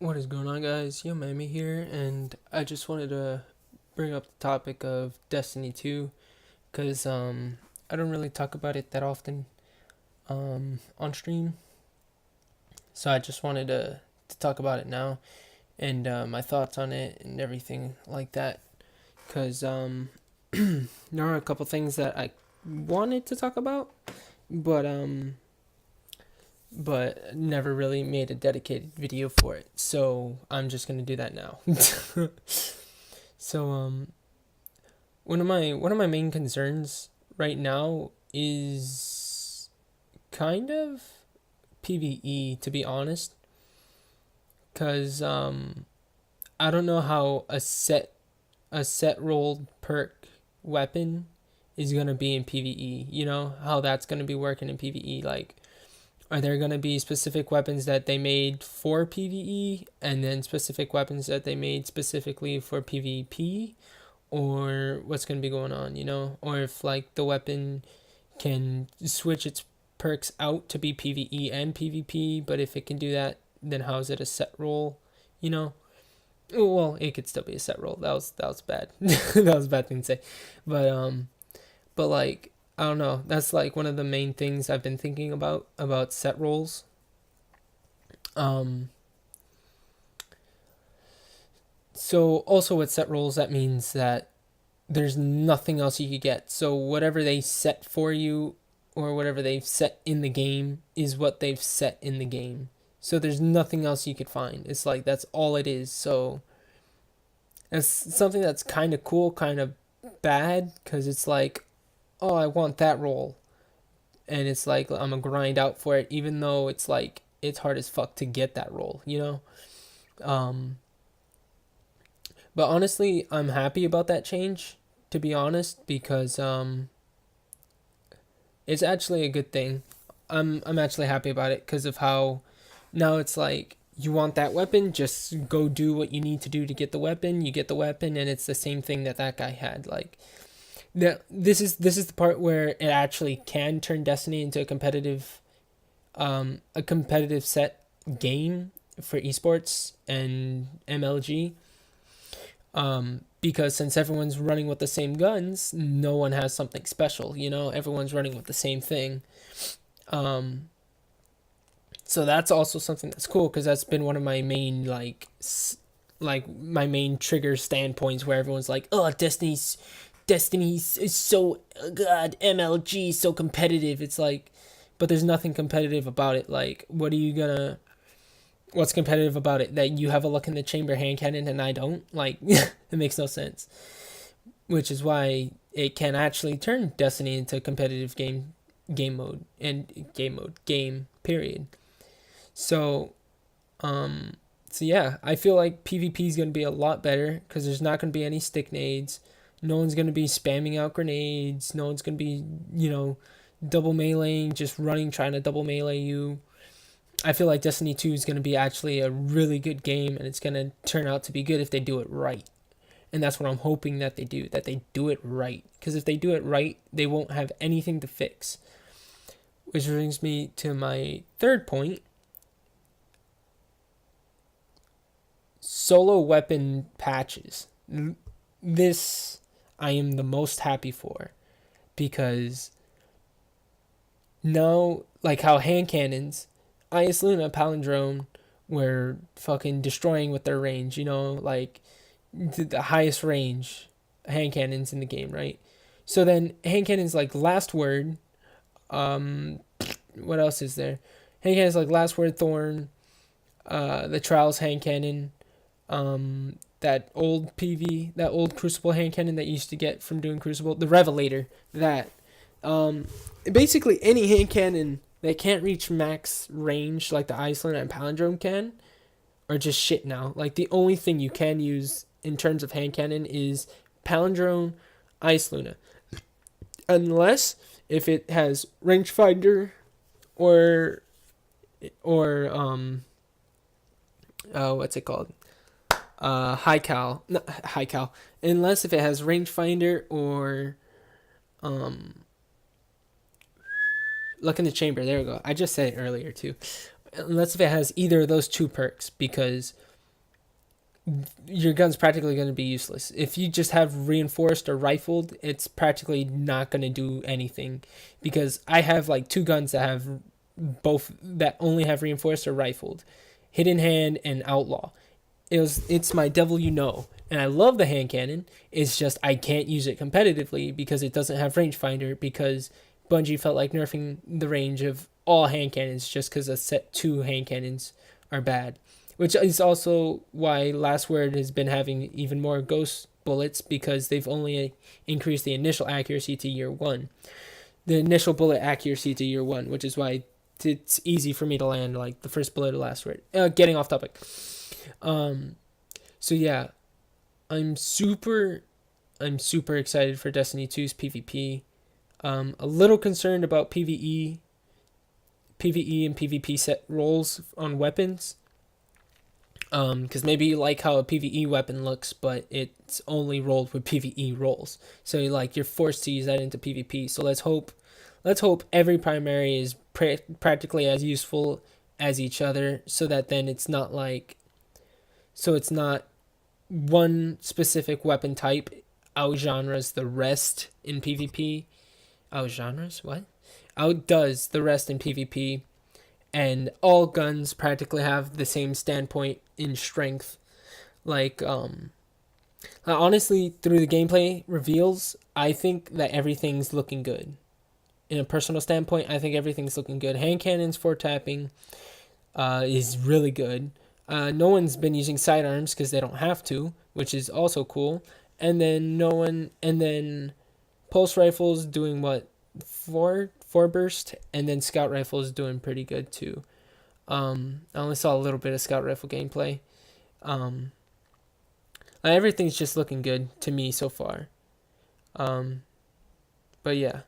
What is going on, guys? Yo, Mammy here, and I just wanted to bring up the topic of Destiny 2 because I don't really talk about it that often on stream. So I just wanted to talk about it now and my thoughts on it and everything like that because there are a couple things that I wanted to talk about, but never really made a dedicated video for it. So I'm just gonna do that now. So one of my main concerns right now is kind of PvE, to be honest, cuz I don't know how a set rolled perk weapon is going to be in PvE. You know, how that's going to be working in PvE. Like, are there going to be specific weapons that they made for PvE and then specific weapons that they made specifically for PvP? Or what's going to be going on, you know? Or if, like, the weapon can switch its perks out to be PvE and PvP, but if it can do that, then how is it a set roll, you know? Well, it could still be a set roll. That was bad. That was a bad thing to say. But like, I don't know. That's like one of the main things I've been thinking about set rolls. Um, so also with set rolls, that means that there's nothing else you could get. So whatever they set for you or whatever they've set in the game is what they've set in the game. So there's nothing else you could find. It's like that's all it is. So it's something that's kind of cool, kind of bad, because it's like, oh, I want that roll, and it's like I'm gonna grind out for it, even though it's like it's hard as fuck to get that roll, you know. Um, but honestly, I'm happy about that change, to be honest, because it's actually a good thing. I'm actually happy about it because of how now it's like you want that weapon, just go do what you need to do to get the weapon. You get the weapon, and it's the same thing that that guy had. Like, this is the part where it actually can turn Destiny into a competitive set game for esports and MLG. Because since everyone's running with the same guns, no one has something special. You know, everyone's running with the same thing. Um, so that's also something that's cool because that's been one of my main like my main trigger standpoints where everyone's like, oh, Destiny's is so god MLG so competitive. It's like, but there's nothing competitive about it. Like, what's competitive about it? That you have a luck in the chamber hand cannon and I don't? Like, it makes no sense. Which is why it can actually turn Destiny into competitive game period. So, so yeah, I feel like PvP is gonna be a lot better because there's not gonna be any stick nades. No one's gonna be spamming out grenades. No one's gonna be, double meleeing, just running trying to double melee you. I feel like Destiny 2 is gonna be actually a really good game, and it's gonna turn out to be good if they do it right. And that's what I'm hoping that they do it right. Because if they do it right, they won't have anything to fix. Which brings me to my third point, solo weapon patches. This I am the most happy for because now, like how hand cannons, Ice Luna Palindrome were fucking destroying with their range, like the highest range hand cannons in the game, right? So then hand cannons like Last Word, what else is there? Hand cannons like Last Word Thorn, the Trials hand cannon, that old that old Crucible hand cannon that you used to get from doing Crucible, the Revelator, that, basically any hand cannon that can't reach max range like the Iceland and Palindrome can, are just shit now. Like the only thing you can use in terms of hand cannon is Palindrome, Ice Luna, unless if it has rangefinder or what's it called? High cal, not high cal, unless if it has rangefinder or luck in the chamber. There we go. I just said it earlier too. Unless if it has either of those two perks, because your gun's practically going to be useless. If you just have reinforced or rifled, it's practically not going to do anything, because I have like two guns that have both, that only have reinforced or rifled, hidden hand and outlaw. It's my devil you know, and I love the hand cannon. It's just I can't use it competitively because it doesn't have rangefinder, because Bungie felt like nerfing the range of all hand cannons just because a set 2 hand cannons are bad, which is also why Last Word has been having even more ghost bullets, because they've only increased the initial accuracy to year 1. The initial bullet accuracy to year 1, which is why it's easy for me to land like the first bullet of Last Word. Getting off topic. So yeah, I'm super excited for Destiny 2's PvP. A little concerned about PvE and PvP set roles on weapons. Because maybe you like how a PvE weapon looks, but it's only rolled with PvE rolls. So you're forced to use that into PvP. So let's hope every primary is practically as useful as each other, so that then it's not one specific weapon type outgenres the rest in PvP. Outgenres? What? Outdoes the rest in PvP, and all guns practically have the same standpoint in strength. Honestly, through the gameplay reveals, I think that everything's looking good. In a personal standpoint, I think everything's looking good. Hand cannons for tapping is really good. No one's been using sidearms because they don't have to, which is also cool. And then pulse rifles doing what, four burst, and then scout rifles doing pretty good too. I only saw a little bit of scout rifle gameplay. Everything's just looking good to me so far. But yeah,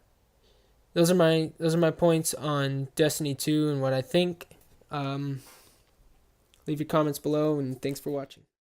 those are my points on Destiny 2 and what I think. Leave your comments below, and thanks for watching.